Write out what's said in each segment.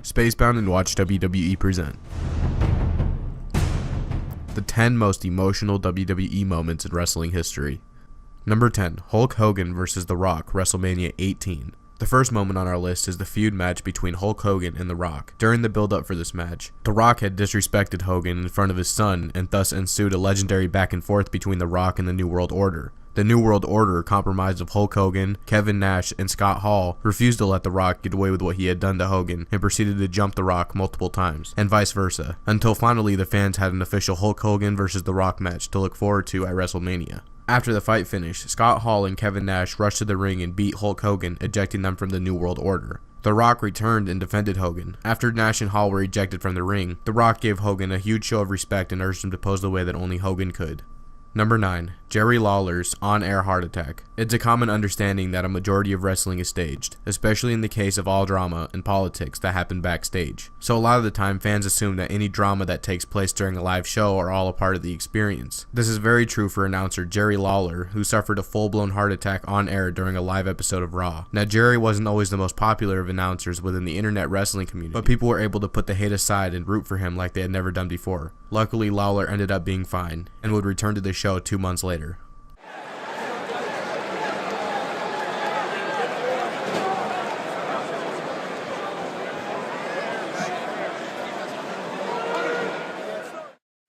Spacebound and Watch WWE present the 10 most emotional WWE moments in wrestling history. Number 10. Hulk Hogan vs. The Rock, WrestleMania 18. The first moment on our list is the feud match between Hulk Hogan and The Rock. During the build-up for this match, The Rock had disrespected Hogan in front of his son, and thus ensued a legendary back and forth between The Rock and the New World Order. The New World Order, comprised of Hulk Hogan, Kevin Nash, and Scott Hall, refused to let The Rock get away with what he had done to Hogan and proceeded to jump The Rock multiple times, and vice versa, until finally the fans had an official Hulk Hogan vs. The Rock match to look forward to at WrestleMania. After the fight finished, Scott Hall and Kevin Nash rushed to the ring and beat Hulk Hogan, ejecting them from the New World Order. The Rock returned and defended Hogan. After Nash and Hall were ejected from the ring, The Rock gave Hogan a huge show of respect and urged him to pose the way that only Hogan could. Number 9. Jerry Lawler's on-air heart attack. It's a common understanding that a majority of wrestling is staged, especially in the case of all drama and politics that happen backstage. So a lot of the time fans assume that any drama that takes place during a live show are all a part of the experience. This is very true for announcer Jerry Lawler, who suffered a full-blown heart attack on air during a live episode of Raw. Now Jerry wasn't always the most popular of announcers within the internet wrestling community, but people were able to put the hate aside and root for him like they had never done before. Luckily, Lawler ended up being fine, and would return to the show 2 months later.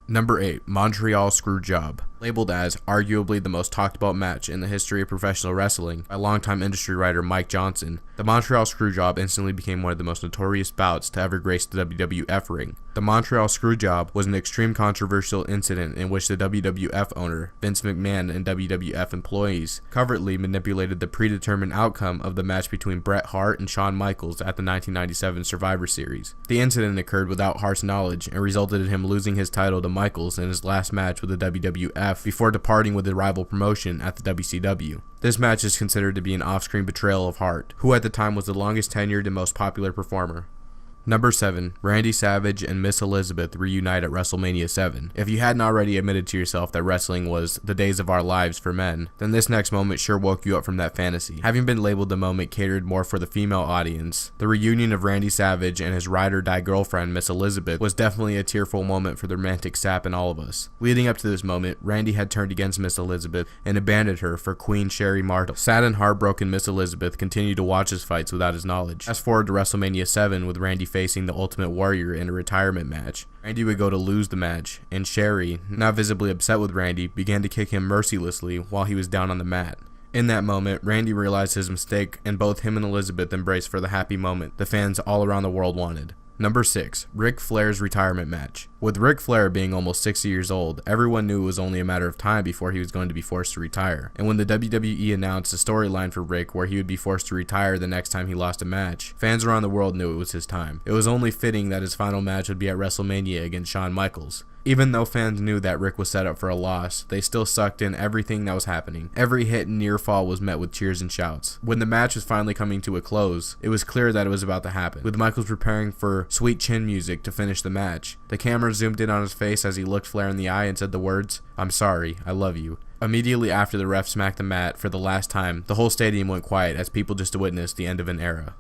Number 8. Montreal Screwjob. Labeled as arguably the most talked about match in the history of professional wrestling by longtime industry writer Mike Johnson, the Montreal Screwjob instantly became one of the most notorious bouts to ever grace the WWF ring. The Montreal Screwjob was an extreme controversial incident in which the WWF owner, Vince McMahon, and WWF employees covertly manipulated the predetermined outcome of the match between Bret Hart and Shawn Michaels at the 1997 Survivor Series. The incident occurred without Hart's knowledge and resulted in him losing his title to Michaels in his last match with the WWF before departing with the rival promotion at the WCW. This match is considered to be an off-screen betrayal of Hart, who at the time was the longest tenured and most popular performer. Number 7. Randy Savage and Miss Elizabeth reunite at WrestleMania 7. If you hadn't already admitted to yourself that wrestling was the days of our lives for men, then this next moment sure woke you up from that fantasy. Having been labeled the moment catered more for the female audience, the reunion of Randy Savage and his ride-or-die girlfriend, Miss Elizabeth, was definitely a tearful moment for the romantic sap in all of us. Leading up to this moment, Randy had turned against Miss Elizabeth and abandoned her for Queen Sherry Martel. Sad and heartbroken Miss Elizabeth continued to watch his fights without his knowledge. Fast forward to WrestleMania 7 with Randy facing the Ultimate Warrior in a retirement match. Randy would go to lose the match, and Sherry, not visibly upset with Randy, began to kick him mercilessly while he was down on the mat. In that moment, Randy realized his mistake, and both him and Elizabeth embraced for the happy moment the fans all around the world wanted. Number 6. Ric Flair's retirement match. With Ric Flair being almost 60 years old, everyone knew it was only a matter of time before he was going to be forced to retire. And when the WWE announced a storyline for Ric where he would be forced to retire the next time he lost a match, fans around the world knew it was his time. It was only fitting that his final match would be at WrestleMania against Shawn Michaels. Even though fans knew that Ric was set up for a loss, they still sucked in everything that was happening. Every hit and near fall was met with cheers and shouts. When the match was finally coming to a close, it was clear that it was about to happen. With Michaels preparing for sweet chin music to finish the match, the camera zoomed in on his face as he looked Flair in the eye and said the words, "I'm sorry, I love you." Immediately after the ref smacked the mat for the last time, the whole stadium went quiet as people just witnessed the end of an era.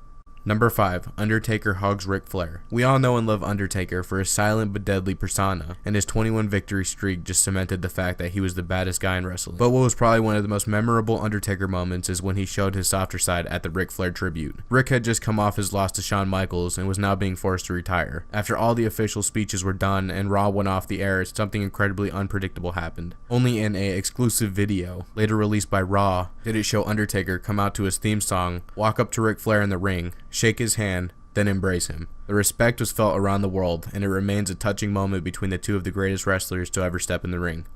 Number 5. Undertaker hugs Ric Flair. We all know and love Undertaker for his silent but deadly persona, and his 21 victory streak just cemented the fact that he was the baddest guy in wrestling. But what was probably one of the most memorable Undertaker moments is when he showed his softer side at the Ric Flair tribute. Ric had just come off his loss to Shawn Michaels and was now being forced to retire. After all the official speeches were done and Raw went off the air, something incredibly unpredictable happened. Only in a exclusive video, later released by Raw, did it show Undertaker come out to his theme song, walk up to Ric Flair in the ring, shake his hand, then embrace him. The respect was felt around the world, and it remains a touching moment between the two of the greatest wrestlers to ever step in the ring.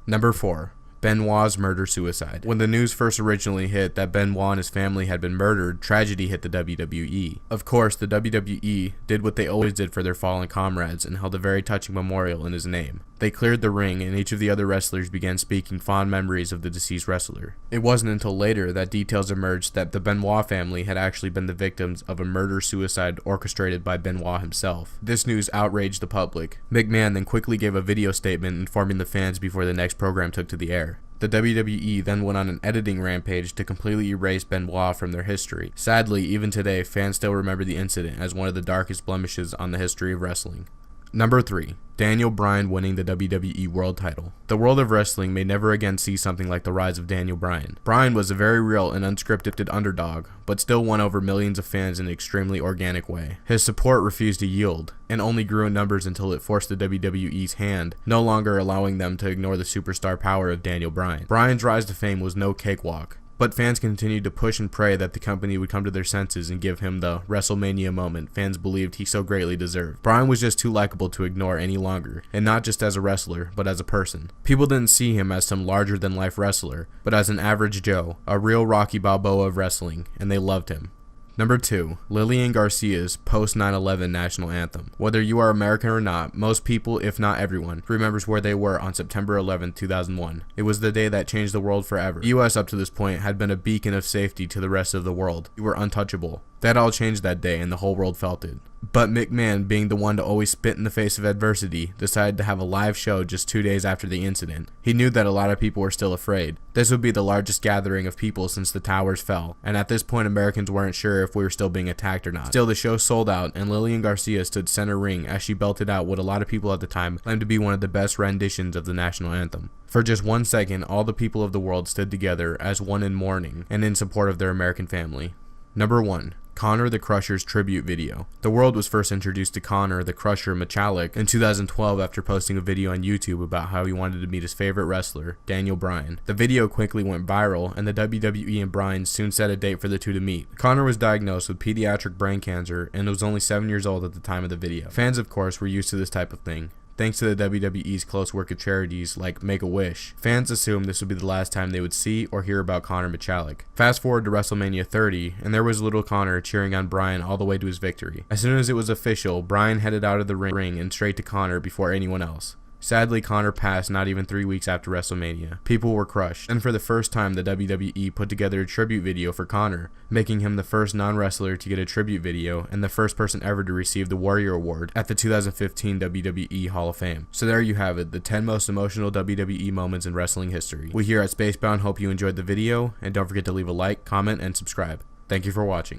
Number 4. Benoit's murder-suicide. When the news first originally hit that Benoit and his family had been murdered, tragedy hit the WWE. Of course, the WWE did what they always did for their fallen comrades and held a very touching memorial in his name. They cleared the ring, and each of the other wrestlers began speaking fond memories of the deceased wrestler. It wasn't until later that details emerged that the Benoit family had actually been the victims of a murder-suicide orchestrated by Benoit himself. This news outraged the public. McMahon then quickly gave a video statement informing the fans before the next program took to the air. The WWE then went on an editing rampage to completely erase Benoit from their history. Sadly, even today, fans still remember the incident as one of the darkest blemishes on the history of wrestling. Number 3. Daniel Bryan winning the WWE World Title. The world of wrestling may never again see something like the rise of Daniel Bryan. Bryan was a very real and unscripted underdog, but still won over millions of fans in an extremely organic way. His support refused to yield, and only grew in numbers until it forced the WWE's hand, no longer allowing them to ignore the superstar power of Daniel Bryan. Bryan's rise to fame was no cakewalk, but fans continued to push and pray that the company would come to their senses and give him the WrestleMania moment fans believed he so greatly deserved. Bryan was just too likable to ignore any longer, and not just as a wrestler, but as a person. People didn't see him as some larger-than-life wrestler, but as an average Joe, a real Rocky Balboa of wrestling, and they loved him. Number 2. Lillian Garcia's post-9/11 national anthem. Whether you are American or not, most people, if not everyone, remembers where they were on September 11, 2001. It was the day that changed the world forever. The US up to this point had been a beacon of safety to the rest of the world. We were untouchable. That all changed that day, and the whole world felt it. But McMahon, being the one to always spit in the face of adversity, decided to have a live show just 2 days after the incident. He knew that a lot of people were still afraid. This would be the largest gathering of people since the towers fell, and at this point Americans weren't sure if we were still being attacked or not. Still, the show sold out, and Lillian Garcia stood center ring as she belted out what a lot of people at the time claimed to be one of the best renditions of the national anthem. For just 1 second, all the people of the world stood together as one in mourning and in support of their American family. Number 1. Conor the Crusher's tribute video. The world was first introduced to Conor the Crusher Machalik in 2012 after posting a video on YouTube about how he wanted to meet his favorite wrestler, Daniel Bryan. The video quickly went viral, and the WWE and Bryan soon set a date for the two to meet. Conor was diagnosed with pediatric brain cancer and was only 7 years old at the time of the video. Fans, of course, were used to this type of thing. Thanks to the WWE's close work with charities like Make-A-Wish, fans assumed this would be the last time they would see or hear about Conor Machalik. Fast forward to WrestleMania 30, and there was little Conor cheering on Bryan all the way to his victory. As soon as it was official, Bryan headed out of the ring and straight to Conor before anyone else. Sadly, Conor passed not even 3 weeks after WrestleMania. People were crushed, and for the first time the WWE put together a tribute video for Conor, making him the first non-wrestler to get a tribute video and the first person ever to receive the Warrior Award at the 2015 WWE Hall of Fame. So there you have it, the 10 most emotional WWE moments in wrestling history. We here at Spacebound hope you enjoyed the video, and don't forget to leave a like, comment, and subscribe. Thank you for watching.